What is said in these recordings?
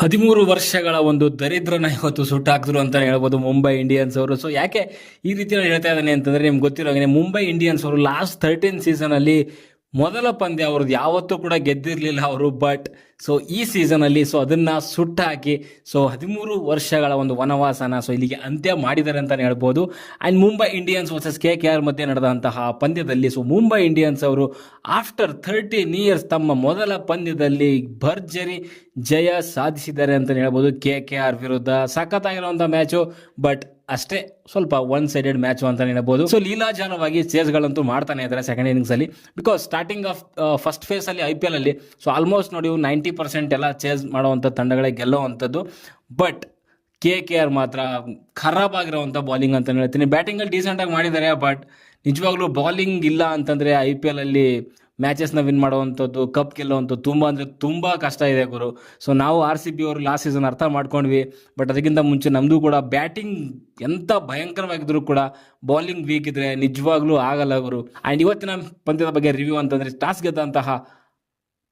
13 ವರ್ಷಗಳ ಒಂದು ದರಿದ್ರನ ಇವತ್ತು ಸುಟ್ಟಾಕಿದ್ರು ಅಂತ ಹೇಳ್ಬೋದು ಮುಂಬೈ ಇಂಡಿಯನ್ಸ್ ಅವರು. ಸೊ ಯಾಕೆ ಈ ರೀತಿ ನಾನು ಹೇಳ್ತಾ ಇದ್ದಾನೆ ಅಂತಂದ್ರೆ ನಿಮ್ಗೆ ಗೊತ್ತಿರೋ ಹಾಗೆ ಮುಂಬೈ ಇಂಡಿಯನ್ಸ್ ಅವರು ಲಾಸ್ಟ್ 13 ಸೀಸನ್ ಅಲ್ಲಿ ಮೊದಲ ಪಂದ್ಯ ಅವ್ರದ್ದು ಯಾವತ್ತೂ ಕೂಡ ಗೆದ್ದಿರಲಿಲ್ಲ ಅವರು. ಬಟ್ ಸೊ ಈ ಸೀಸನ್ ಅಲ್ಲಿ ಸೊ ಅದನ್ನ ಸುಟ್ಟಾಕಿ ಸೊ 13 ವರ್ಷಗಳ ಒಂದು ವನವಾಸನ ಸೊ ಇಲ್ಲಿಗೆ ಅಂತ್ಯ ಮಾಡಿದ್ದಾರೆ ಅಂತಾನೆ ಹೇಳ್ಬೋದು. And Mumbai Indians versus KKR ಮಧ್ಯೆ ನಡೆದಂತಹ ಪಂದ್ಯದಲ್ಲಿ ಸೊ ಮುಂಬೈ ಇಂಡಿಯನ್ಸ್ ಅವರು ಆಫ್ಟರ್ 13 ಇಯರ್ಸ್ ತಮ್ಮ ಮೊದಲ ಪಂದ್ಯದಲ್ಲಿ ಭರ್ಜರಿ ಜಯ ಸಾಧಿಸಿದ್ದಾರೆ ಅಂತ ಹೇಳ್ಬೋದು KKR ವಿರುದ್ಧ. ಸಖತ್ತಾಗಿರುವಂತಹ ಮ್ಯಾಚು, ಬಟ್ ಅಷ್ಟೇ ಸ್ವಲ್ಪ ಒನ್ ಸೈಡೆಡ್ ಮ್ಯಾಚ್ ಅಂತ ಹೇಳ್ಬೋದು. ಸೊ ಲೀಲಾಜಾಲವಾಗಿ ಚೇಸ್ಗಳಂತೂ ಮಾಡ್ತಾನೆ ಇದ್ದಾರೆ ಸೆಕೆಂಡ್ ಇನ್ನಿಂಗ್ಸ್ ಅಲ್ಲಿ. Because starting of first phase ಅಲ್ಲಿ IPL ಅಲ್ಲಿ ಸೊ ಆಲ್ಮೋಸ್ಟ್ ನೋಡಿ 90% ಎಲ್ಲ ಚೇಸ್ ಮಾಡುವಂಥ ತಂಡಗಳೇ ಗೆಲ್ಲುವಂಥದ್ದು. ಬಟ್ KKR ಮಾತ್ರ ಖರಾಬ್ ಆಗಿರುವಂಥ ಬಾಲಿಂಗ್ ಅಂತ ಹೇಳ್ತೀನಿ. ಬ್ಯಾಟಿಂಗ್ ಅಲ್ಲಿ ಡೀಸೆಂಟ್ ಆಗಿ ಮಾಡಿದ್ದಾರೆ, ಬಟ್ ನಿಜವಾಗ್ಲೂ ಬಾಲಿಂಗ್ ಇಲ್ಲ ಅಂತಂದ್ರೆ IPL ಅಲ್ಲಿ ಮ್ಯಾಚಸ್ನ ವಿನ್ ಮಾಡುವಂಥದ್ದು, ಕಪ್ ಗೆಲ್ಲುವಂಥದ್ದು ತುಂಬ ಅಂದರೆ ತುಂಬ ಕಷ್ಟ ಇದೆ ಗುರು. ಸೊ ನಾವು RCB ಅವರು ಲಾಸ್ಟ್ ಸೀಸನ್ ಅರ್ಥ ಮಾಡ್ಕೊಂಡ್ವಿ, ಬಟ್ ಅದಕ್ಕಿಂತ ಮುಂಚೆ ನಮ್ಮದು ಕೂಡ ಬ್ಯಾಟಿಂಗ್ ಎಂಥ ಭಯಂಕರವಾಗಿದ್ರು ಕೂಡ ಬೌಲಿಂಗ್ ವೀಕ್ ಇದ್ರೆ ನಿಜವಾಗ್ಲೂ ಆಗಲ್ಲ ಗುರು. ಆ್ಯಂಡ್ ಇವತ್ತಿನ ಪಂದ್ಯದ ಬಗ್ಗೆ ರಿವ್ಯೂ ಅಂತಂದರೆ ಟಾಸ್ ಗೆದ್ದಂತಹ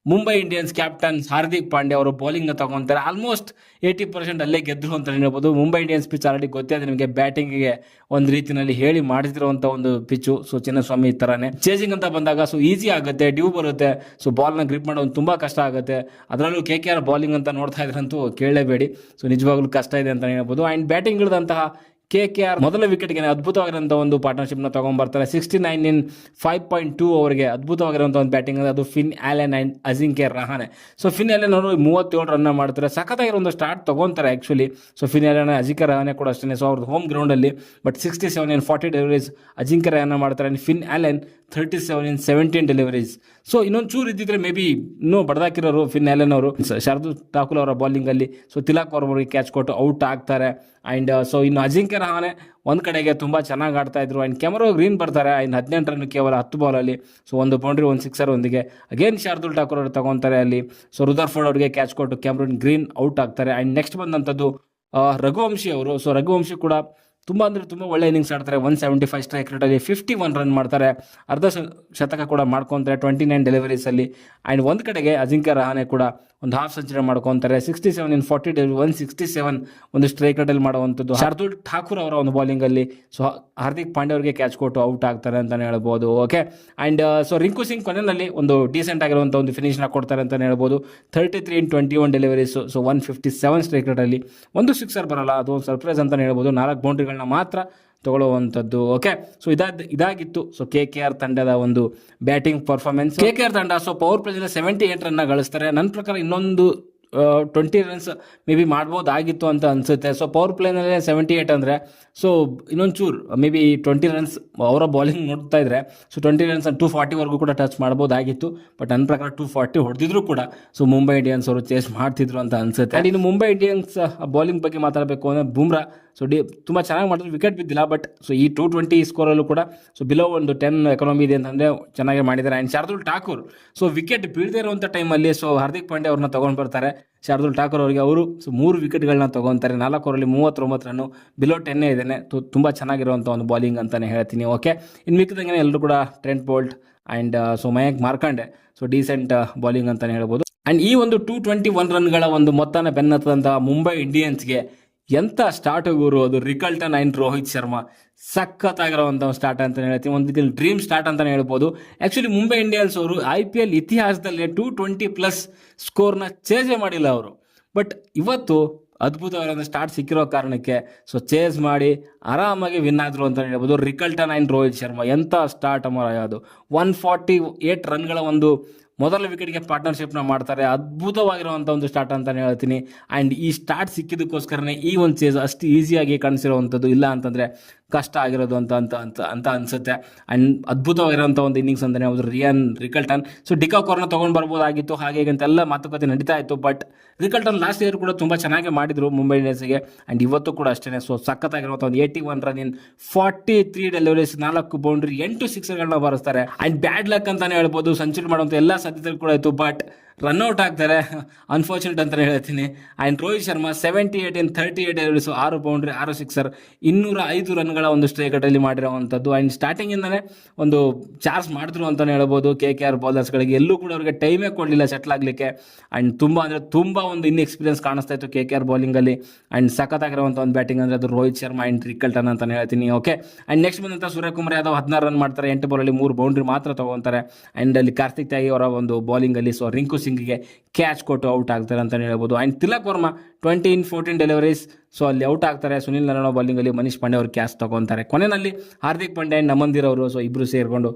ಮುಂಬೈ ಇಂಡಿಯನ್ಸ್ ಕ್ಯಾಪ್ಟನ್ ಹಾರ್ದಿಕ್ ಪಾಂಡ್ಯ ಅವರು ಬೌಲಿಂಗ್ ತಗೊಂತಾರೆ. ಆಲ್ಮೋಸ್ಟ್ 80% ಅಲ್ಲೇ ಗೆದ್ರು ಅಂತ ಹೇಳ್ಬೋದು. ಮುಂಬೈ ಇಂಡಿಯನ್ಸ್ ಪಿಚ್ ಆಲ್ರೆಡಿ ಗೊತ್ತಿದೆ ನಿಮಗೆ, ಬ್ಯಾಟಿಂಗಿಗೆ ಒಂದು ರೀತಿಯಲ್ಲಿ ಹೇಳಿ ಮಾಡಿದಿರುವಂಥ ಒಂದು ಪಿಚ್ಚು. ಸೊ ಚಿನ್ನಸ್ವಾಮಿ ಥರನೇ ಚೇಸಿಂಗ್ ಅಂತ ಬಂದಾಗ ಸೊ ಈಸಿ ಆಗುತ್ತೆ, ಡ್ಯೂ ಬರುತ್ತೆ, ಸೊ ಬಾಲ್ನ ಗ್ರಿಪ್ ಮಾಡೋದು ತುಂಬ ಕಷ್ಟ ಆಗುತ್ತೆ. ಅದರಲ್ಲೂ KKR ಬೌಲಿಂಗ್ ಅಂತ ನೋಡ್ತಾ ಇದ್ರಂತೂ ಕೇಳಲೇಬೇಡಿ. ಸೊ ನಿಜವಾಗ್ಲೂ ಕಷ್ಟ ಇದೆ ಅಂತ ಹೇಳ್ಬೋದು. ಆ್ಯಂಡ್ ಬ್ಯಾಟಿಂಗ್ ಇಳಿದಂತಹ KKR ಮೊದಲ ವಿಕೆಟ್ಗೆ ಅದ್ಭುತವಾಗಿರುವಂಥ ಒಂದು ಪಾರ್ಟ್ನರ್ಶಿಪ್ನ ತೊಗೊಂಡ್ಬರ್ತಾರೆ. 69 ಇನ್ 5.2 ಅವರಿಗೆ ಅದ್ಭುತವಾಗಿರುವಂಥ ಒಂದು ಬ್ಯಾಟಿಂಗ್ ಅದು Finn Allen and Ajinkya Rahane. So Finn Allen ಅವರು 37 ರನ್ನ ಮಾಡ್ತಾರೆ. ಸಖತ್ತಾಗಿರೋ ಒಂದು ಸ್ಟಾರ್ಟ್ ತೊಗೊತಾರೆ actually. So Finn Allen Ajinkya Rahane ಕೂಡ ಅಷ್ಟೇ. ಸೊ ಅವ್ರದ್ದು ಹೋಮ್ ಗ್ರೌಂಡಲ್ಲಿ but 67 in 40 deliveries Ajinkya Rahane ಮಾಡ್ತಾರೆ. And Finn Allen 37 in 17 deliveries. So ಇನ್ನೊಂದು ಚೂರು ಇದ್ದಿದ್ರೆ ಮೇ ಬಿ ಇನ್ನೂ ಬಡದಾಕಿರೋರು ಫಿನ್ ಆ್ಯಲೆನ್ ಅವರು. ಶಾರ್ದುಲ್ ಠಾಕೂರ್ ಅವರ ಬೌಲಿಂಗಲ್ಲಿ ಸೊ ತಿಲಕ್ ಅವರಿಗೆ ಕ್ಯಾಚ್ ಕೊಟ್ಟು ಔಟ್ ಆಗ್ತಾರೆ. ಆ್ಯಂಡ್ ಸೊ ಇನ್ನು ಅಜಿಂಕ್ಯ ರಹಾನೆ ಒಂದು ಕಡೆಗೆ ತುಂಬ ಚೆನ್ನಾಗಿ ಆಡ್ತಾ ಇದ್ರು. ಆ್ಯಂಡ್ ಕೆಮರೋ ಗ್ರೀನ್ ಬರ್ತಾರೆ. ಆ್ಯಂಡ್ 18 ರನ್ ಕೇವಲ 10 ಬಾಲಲ್ಲಿ. ಸೊ ಒಂದು ಬೌಂಡ್ರಿ, ಒಂದು ಸಿಕ್ಸರ್ ಒಂದಿಗೆ ಅಗೇನ್ ಶಾರ್ದುಲ್ ಠಾಕೂರ್ ಅವರು ತಗೊತಾರೆ ಅಲ್ಲಿ. ಸೊ ರುದರ್ಫೋರ್ಡ್ ಅವರಿಗೆ ಕ್ಯಾಚ್ ಕೊಟ್ಟು ಕ್ಯಾಮ್ರನ್ ಗ್ರೀನ್ ಔಟ್ ಆಗ್ತಾರೆ. ಆ್ಯಂಡ್ ನೆಕ್ಸ್ಟ್ ಬಂದಂಥದ್ದು ರಘುವಂಶಿ ಅವರು. ಸೊ ರಘುವಂಶಿ ಕೂಡ ತುಂಬ ಅಂದರೆ ತುಂಬ ಒಳ್ಳೆ ಇನ್ನಿಂಗ್ಸ್ ಆಡ್ತಾರೆ. 175 ಸ್ಟ್ರೈಕ್ ರೇಟಲ್ಲಿ 51 ರನ್ ಮಾಡ್ತಾರೆ. ಅರ್ಧ ಶತಕ ಕೂಡ ಮಾಡ್ಕೊತಾರೆ 29 ಡೆಲಿವರೀಸಲ್ಲಿ. ಆ್ಯಂಡ್ ಒಂದು ಕಡೆಗೆ ಅಜಿಂಕ್ಯ ರಹಾನೆ ಕೂಡ ಒಂದು ಹಾಫ್ ಸೆಂಚುರಿ ಮಾಡ್ಕೊತಾರೆ. 67 ಇನ್ 40 ಡೆಲಿವರಿ, 167 ಒಂದು ಸ್ಟ್ರೈಕ್ ರೇಟಲ್ಲಿ ಮಾಡುವಂಥದ್ದು. ಶಾರ್ದುಲ್ ಠಾಕೂರ್ ಅವರ ಒಂದು ಬೌಲಿಂಗಲ್ಲಿ ಸೊ ಹಾರ್ದಿಕ್ ಪಾಂಡ್ಯ ಅವರಿಗೆ ಕ್ಯಾಚ್ ಕೊಟ್ಟು ಔಟ್ ಆಗ್ತಾರೆ ಅಂತಲೇ ಹೇಳ್ಬೋದು. Okay. And so Rinku Singh ಕೊನೆಯಲ್ಲಿ ಒಂದು ಡೀಸೆಂಟ್ ಆಗಿರುವಂಥ ಒಂದು ಫಿನಿಶ್ನ ಕೊಡ್ತಾರೆ ಅಂತಲೇ ಹೇಳ್ಬೋದು. 33 ಇನ್ 21 ಡೆಲಿವರೀಸ್, ಸೊ 157 ಸ್ಟ್ರೈಕ್ ರೇಟಲ್ಲಿ. ಒಂದು ಸಿಕ್ಸರ್ ಬರಲ್ಲ, ಅದು ಒಂದು ಸರ್ಪ್ರೈಸ್ ಅಂತಲೇ ಹೇಳ್ಬೋದು. 4 ಬೌಂಡ್ರಿಗಳನ್ನ ಮಾತ್ರ ತಗೊಳ್ಳುವಂಥದ್ದು. ಓಕೆ. ಸೊ ಇದಾಗಿತ್ತು ಸೊ KKR ತಂಡದ ಒಂದು ಬ್ಯಾಟಿಂಗ್ ಪರ್ಫಾರ್ಮೆನ್ಸ್. KKR ತಂಡ ಸೊ ಪವರ್ ಪ್ಲೇನಲ್ಲಿ 78 ರನ್ನ ಗಳಿಸ್ತಾರೆ. ನನ್ನ ಪ್ರಕಾರ ಇನ್ನೊಂದು 20 ರನ್ಸ್ ಮೇ ಬಿ ಮಾಡ್ಬೋದಾಗಿತ್ತು ಅಂತ ಅನಿಸುತ್ತೆ. ಸೊ ಪವರ್ ಪ್ಲೇನಲ್ಲೇ 78 ಅಂದರೆ ಸೊ ಇನ್ನೊಂದು ಚೂರು ಮೇ ಬಿ 20 ರನ್ಸ್ ಅವರ ಬೌಲಿಂಗ್ ನೋಡ್ತಾ ಇದ್ರೆ ಸೊ 20 ರನ್ಸ್ 240ವರೆಗೂ ಕೂಡ ಟಚ್ ಮಾಡ್ಬೋದಾಗಿತ್ತು. ಬಟ್ ನನ್ನ ಪ್ರಕಾರ 240 ಹೊಡೆದಿದ್ರು ಕೂಡ ಸೊ ಮುಂಬೈ ಇಂಡಿಯನ್ಸ್ ಅವರು ಚೇಸ್ ಮಾಡ್ತಿದ್ರು ಅಂತ ಅನಿಸುತ್ತೆ. ಆ್ಯಂಡ್ ಇನ್ನು ಮುಂಬೈ ಇಂಡಿಯನ್ಸ್ ಬೌಲಿಂಗ್ ಬಗ್ಗೆ ಮಾತಾಡಬೇಕು ಅಂದರೆ ಬುಮ್ರಾ ಸೊ ತುಂಬ ಚೆನ್ನಾಗಿ ಮಾಡಿದ್ರು, ವಿಕೆಟ್ ಬಿದ್ದಿಲ್ಲ. ಬಟ್ ಸೊ ಈ 220 ಸ್ಕೋರಲ್ಲೂ ಕೂಡ ಸೊ ಬಿಲೋ ಒಂದು 10 ಎಕಾನಮಿ ಇದೆ ಅಂತಂದರೆ ಚೆನ್ನಾಗಿ ಮಾಡಿದ್ದಾರೆ. And Shardul Thakur so wicket ಬೀಳದೇ ಇರುವಂಥ ಟೈಮಲ್ಲಿ ಸೊ ಹಾರ್ದಿಕ್ ಪಾಂಡ್ಯ ಅವ್ರನ್ನ ತೊಗೊಂಡು ಬರ್ತಾರೆ. ಶಾರ್ದುಲ್ ಠಾಕೂರ್ ಅವರಿಗೆ ಅವರು ಸೊ 3 ವಿಕೆಟ್ಗಳನ್ನ ತೊಗೊತಾರೆ. 4 ಓವರಲ್ಲಿ 39 ರನ್ನು, ಬಿಲೋ 10 ಇದ್ದೇನೆ. ತುಂಬ ಚೆನ್ನಾಗಿರುವಂಥ ಒಂದು ಬಾಲಿಂಗ್ ಅಂತಲೇ ಹೇಳ್ತೀನಿ. ಓಕೆ. ಇನ್ನು ಮಿಕ್ಕಿದಂಗೆ ಎಲ್ಲರೂ ಕೂಡ Trent bolt and so Mayank Markande so decent bowling ಅಂತಲೇ ಹೇಳ್ಬೋದು. ಆ್ಯಂಡ್ ಈ ಒಂದು 221 ರನ್ಗಳ ಒಂದು ಮೊತ್ತನ ಬೆನ್ನತ್ತಂತಹ ಮುಂಬೈ ಇಂಡಿಯನ್ಸ್ಗೆ ಎಂಥ ಸ್ಟಾರ್ಟ್ ಗುರು ಅದು. Rickelton and Rohit Sharma ಸಖತ್ತಾಗಿರೋವಂಥ start ಅಂತಲೇ ಹೇಳ್ತೀನಿ. ಒಂದು ರೀತಿಯಲ್ಲಿ ಡ್ರೀಮ್ ಸ್ಟಾರ್ಟ್ ಅಂತಲೇ ಹೇಳ್ಬೋದು. ಆ್ಯಕ್ಚುಲಿ ಮುಂಬೈ ಇಂಡಿಯನ್ಸ್ ಅವರು IPL ಇತಿಹಾಸದಲ್ಲಿ 220+ ಸ್ಕೋರ್ನ ಚೇಸೇ ಮಾಡಿಲ್ಲ ಅವರು. ಬಟ್ ಇವತ್ತು ಅದ್ಭುತವಾದ ಸ್ಟಾರ್ಟ್ ಸಿಕ್ಕಿರೋ ಕಾರಣಕ್ಕೆ ಸೊ ಚೇಸ್ ಮಾಡಿ ಆರಾಮಾಗಿ ವಿನ್ ಆದರು ಅಂತ ಹೇಳ್ಬೋದು. ರಿಕಲ್ಟನ್ ಆ್ಯಂಡ್ ರೋಹಿತ್ ಶರ್ಮಾ ಎಂಥ ಸ್ಟಾರ್ಟ್ ಅದು. 148 ರನ್ಗಳ ಒಂದು ಮೊದಲ ವಿಕೆಟ್ಗೆ ಪಾರ್ಟ್ನರ್ಶಿಪ್ನ ಮಾಡ್ತಾರೆ. ಅದ್ಭುತವಾಗಿರುವಂಥ ಒಂದು ಸ್ಟಾರ್ಟ್ ಅಂತಲೇ ಹೇಳ್ತೀನಿ. ಆ್ಯಂಡ್ ಈ ಸ್ಟಾರ್ಟ್ ಸಿಕ್ಕಿದ್ದಕ್ಕೋಸ್ಕರನೇ ಈ ಒಂದು ಚೇಸ್ ಅಷ್ಟು ಈಸಿಯಾಗಿ ಕಾಣಿಸಿರುವಂಥದ್ದು. ಇಲ್ಲ ಅಂತಂದರೆ ಕಷ್ಟ ಆಗಿರೋದು ಅಂತ ಅನಿಸುತ್ತೆ. ಆ್ಯಂಡ್ ಅದ್ಭುತವಾಗಿರೋಂಥ ಒಂದು ಇನ್ನಿಂಗ್ಸ್ ಅಂತಲೇ ಹೇಳ್ಬೋದು ರಿಕಲ್ಟನ್. ಸೊ ಡಿಕಾಕ್ ಅವ್ರನ್ನ ತೊಗೊಂಡು ಬರ್ಬೋದಾಗಿತ್ತು, ಹಾಗೆ ಅಂತೆಲ್ಲ ಮಾತುಕತೆ ನಡೀತಾ ಇತ್ತು. ಬಟ್ ರಿಕಲ್ಟನ್ ಲಾಸ್ಟ್ ಇಯರ್ ಕೂಡ ತುಂಬ ಚೆನ್ನಾಗಿ ಮಾಡಿದರು ಮುಂಬೈ ಇಂಡಿಯನ್ಸ್ಗೆ. ಆ್ಯಂಡ್ ಇವತ್ತು ಕೂಡ ಅಷ್ಟೇ ಸೊ ಸಖತ್ತಾಗಿರುವಂಥ ಒಂದು 81 ರನ್ ಇನ್ 43 ಡೆಲಿವರೀಸ್, 4 ಬೌಂಡ್ರಿ, 8 ಸಿಕ್ಸರ್ಗಳನ್ನ ಬಾರಿಸ್ತಾರೆ. ಆ್ಯಂಡ್ ಬ್ಯಾಡ್ ಲಕ್ ಅಂತಲೇ ಹೇಳ್ಬೋದು. ಸೆಂಚುರಿ ಮಾಡುವಂಥ ಎಲ್ಲ ಸಾಧ್ಯತೆಗಳು ಕೂಡ ಇತ್ತು. ಬಟ್ ರನ್ಔಟ್ ಆಗ್ತಾರೆ, ಅನ್ಫಾರ್ಚುನೇಟ್ ಅಂತಲೇ ಹೇಳ್ತೀನಿ. And Rohit Sharma 78 in 38 ಎರಡ್ಸು 6 boundary 6 sixer 205 ರನ್ಗಳ ಒಂದು ಸ್ಟ್ರೈಕಟಲ್ಲಿ ಮಾಡಿರೋವಂಥದ್ದು. ಆ್ಯಂಡ್ ಸ್ಟಾರ್ಟಿಂಗಿಂದನೇ ಒಂದು ಚಾರ್ಜ್ ಮಾಡಿದ್ರು ಅಂತಲೇ ಹೇಳ್ಬೋದು KKR ಬೌಲರ್ಸ್ಗಳಿಗೆ. ಎಲ್ಲೂ ಕೂಡ ಅವ್ರಿಗೆ ಟೈಮೇ ಕೊಡಲಿಲ್ಲ ಸೆಟ್ಲ್ ಆಗಲಿಕ್ಕೆ. ಆ್ಯಂಡ್ ತುಂಬ ಒಂದು ಇನ್ಎಕ್ಸ್ಪೀರಿಯನ್ಸ್ ಕಾಣಿಸ್ತಾ ಇತ್ತು KKR ಬೌಲಿಂಗಲ್ಲಿ. ಆ್ಯಂಡ್ ಸಖತ್ತಾಗಿರುವಂಥ ಒಂದು ಬ್ಯಾಟಿಂಗ್ ಅಂದರೆ ಅದು ರೋಹಿತ್ ಶರ್ಮಾ ಆ್ಯಂಡ್ ರಿಕಲ್ಟನ್ ಅಂತಲೇ ಹೇಳ್ತೀನಿ. ಓಕೆ, ಆ್ಯಂಡ್ ನೆಕ್ಸ್ಟ್ ಬಂದಂಥ ಸೂರ್ಯಕುಮಾರ್ ಯಾದವ್ 16 ರನ್ ಮಾಡ್ತಾರೆ, 8 ಬಾಲಲ್ಲಿ 3 ಬೌಂಡ್ರಿ ಮಾತ್ರ ತೊಗೊತಾರೆ. ಆ್ಯಂಡ್ ಅಲ್ಲಿ ಕಾರ್ತಿಕ್ ತ್ಯಾಗಿ ಅವರ ಒಂದು ಬೌಲಿಂಗಲ್ಲಿ ರಿಂಕು ಸಿಂಗ್ಗೆ ಕ್ಯಾಚ್ ಕೊಟ್ಟು ಔಟ್ ಆಗ್ತಾರೆ ಅಂತಲೇ ಹೇಳ್ಬೋದು. And Tilak Varma 20 in 14 deliveries, ಅಲ್ಲಿ ಔಟ್ ಆಗ್ತಾರೆ. ಸುನಿಲ್ ನಾರಾಯಣ ಬೌಲಿಂಗಲ್ಲಿ ಮನೀಶ್ ಪಾಂಡೆ ಅವರು ಕ್ಯಾಚ್ ತೊಗೊತಾರೆ. ಕೊನೆಯಲ್ಲಿ ಹಾರ್ದಿಕ್ ಪಾಂಡ್ಯ ಆ್ಯಂಡ್ ನಮನ್ದೀರ್ ಅವರು ಇಬ್ಬರು ಸೇರಿಕೊಂಡು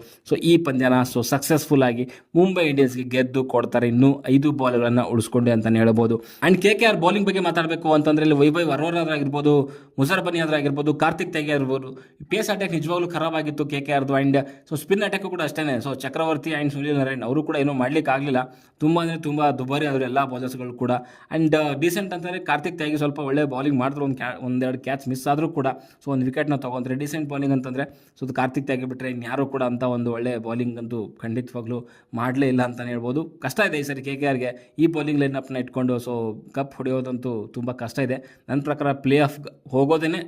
ಈ ಪಂದ್ಯನ ಸಕ್ಸಸ್ಫುಲ್ ಆಗಿ ಮುಂಬೈ ಇಂಡಿಯನ್ಸ್ಗೆ ಗೆದ್ದು ಕೊಡ್ತಾರೆ. ಇನ್ನೂ 5 ಬಾಲ್ಗಳನ್ನು ಉಳಿಸ್ಕೊಂಡೆ ಅಂತಲೇ ಹೇಳ್ಬೋದು. ಆ್ಯಂಡ್ KKR ಬೌಲಿಂಗ್ ಬಗ್ಗೆ ಮಾತಾಡಬೇಕು ಅಂತಂದರೆ ಇಲ್ಲಿ ವೈಭವ್ ಅರೋರಾ ಆಗಿರ್ಬೋದು, ಮುಜರ್ ಬನಿಯಾದ್ರ ಆಗಿರ್ಬೋದು, ಕಾರ್ತಿಕ್ ತ್ಯಾಗಿ ಆಗಿರ್ಬೋದು. ಪೇಸ್ ಅಟ್ಯಾಕ್ ನಿಜವಾಗ್ಲೂ ಖರಾಬ್ ಆಗಿತ್ತು KKRದು. ಆ್ಯಂಡ್ ಸ್ಪಿನ್ ಅಟ್ಯಾಕ್ ಕೂಡ ಅಷ್ಟೇ. ಚಕ್ರವರ್ತಿ ಆ್ಯಂಡ್ ಸುನಿಲ್ ನಾರಾಯಣ್ ಅವರು ಕೂಡ ಏನೂ ಮಾಡ್ಲಿಕ್ಕೆ ಆಗಲಿಲ್ಲ. ತುಂಬ ದುಬಾರಿ ಆದರು ಎಲ್ಲ ಬೌಲರ್ಸ್ಗಳು ಕೂಡ. ಆ್ಯಂಡ್ ಡೀಸೆಂಟ್ ಅಂತಂದರೆ ಕಾರ್ತಿಕ್ ತ್ಯಾಗಿ ಸ್ವಲ್ಪ ಒಳ್ಳೆ ಬೌಲಿಂಗ್ ಮಾಡಿದ್ರು, ಒಂದೆರಡು ಕ್ಯಾಚ್ ಮಿಸ್ ಆದರೂ ಕೂಡ ಒಂದು ವಿಕೆಟ್ನ ತೊಗೊಂಡ್ರೆ ಡೀಸೆಂಟ್ ಬೌಲಿಂಗ್ ಅಂತಂದರೆ ಅದು ಕಾರ್ತಿಕ್ ತ್ಯಾಗಿ ಬಿಟ್ಟರೆ ಇನ್ಯಾರು ಕೂಡ ಅಂತ ಒಂದು ಒಳ್ಳೆ ಬೌಲಿಂಗ್ ಅಂತೂ ಖಂಡಿತವಾಗ್ಲೂ ಮಾಡಲೇ ಇಲ್ಲ ಅಂತಲೇ ಹೇಳ್ಬೋದು. ಕಷ್ಟ ಇದೆ ಈ ಸರಿ KKRಗೆ ಈ ಬೌಲಿಂಗ್ ಲೈನಪ್ನ ಇಟ್ಕೊಂಡು ಕಪ್ ಹೊಡೆಯೋದಂತೂ ತುಂಬ ಕಷ್ಟ ಇದೆ. ನನ್ನ ಪ್ರಕಾರ ಪ್ಲೇ ಆಫ್ ಹೋಗೋದೇ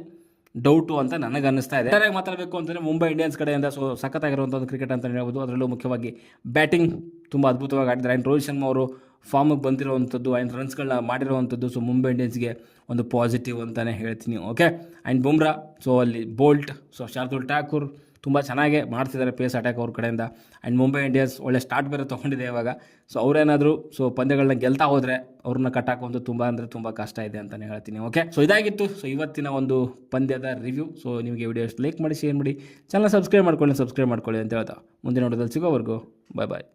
ಡೌಟು ಅಂತ ನನಗೆ ಅನ್ನಿಸ್ತಾ ಇದೆ. ಸರಿಯಾಗಿ ಮಾತಾಡಬೇಕು ಅಂತಂದರೆ ಮುಂಬೈ ಇಂಡಿಯನ್ಸ್ ಕಡೆಯಿಂದ ಸಖತ್ತಾಗಿರುವಂಥ ಒಂದು ಕ್ರಿಕೆಟ್ ಅಂತಲೇ ಹೇಳ್ಬೋದು. ಅದರಲ್ಲೂ ಮುಖ್ಯವಾಗಿ ಬ್ಯಾಟಿಂಗ್ ತುಂಬ ಅದ್ಭುತವಾಗಿ ಆಡಿದ್ದಾರೆ. ಆ್ಯಂಡ್ ರೋಹಿತ್ ಶರ್ಮಾ ಅವರು ಫಾರ್ಮಿಗೆ ಬಂದಿರುವಂಥದ್ದು ಆ್ಯಂಡ್ ರನ್ಸ್ಗಳನ್ನ ಮಾಡಿರುವಂಥದ್ದು ಮುಂಬೈ ಇಂಡಿಯನ್ಸ್ಗೆ ಒಂದು ಪಾಸಿಟಿವ್ ಅಂತಲೇ ಹೇಳ್ತೀನಿ. ಓಕೆ, ಆ್ಯಂಡ್ ಬುಮ್ರಾ ಅಲ್ಲಿ ಬೋಲ್ಟ್ ಶಾರ್ದುಲ್ ಠಾಕೂರ್ ತುಂಬ ಚೆನ್ನಾಗೇ ಮಾಡ್ತಿದ್ದಾರೆ ಪೇಸ್ ಅಟ್ಯಾಕ್ ಅವ್ರ ಕಡೆಯಿಂದ. ಆ್ಯಂಡ್ ಮುಂಬೈ ಇಂಡಿಯನ್ಸ್ ಒಳ್ಳೆ ಸ್ಟಾರ್ಟ್ ಬೇರೆ ತೊಗೊಂಡಿದೆ ಇವಾಗ. ಅವರೇನಾದರೂ ಪಂದ್ಯಗಳನ್ನ ಗೆಲ್ತಾ ಹೋದರೆ ಅವ್ರನ್ನ ಕಟ್ಟಾಕೋದು ತುಂಬ ಕಷ್ಟ ಇದೆ ಅಂತಲೇ ಹೇಳ್ತೀನಿ. ಓಕೆ, ಇದಾಗಿತ್ತು ಇವತ್ತಿನ ಒಂದು ಪಂದ್ಯದ ರಿವ್ಯೂ. ನಿಮಗೆ ವಿಡಿಯೋ ಲೈಕ್ ಮಾಡಿ, ಶೇರ್ ಮಾಡಿ, ಚಾನಲ್ ಸಬ್ಸ್ಕ್ರೈಬ್ ಮಾಡ್ಕೊಳ್ಳಿ ಅಂತ ಹೇಳ್ತಾ ಮುಂದಿನ ನೋಡೋದಲ್ಲಿ ಸಿಗೋವರೆಗೂ ಬಾಯ್.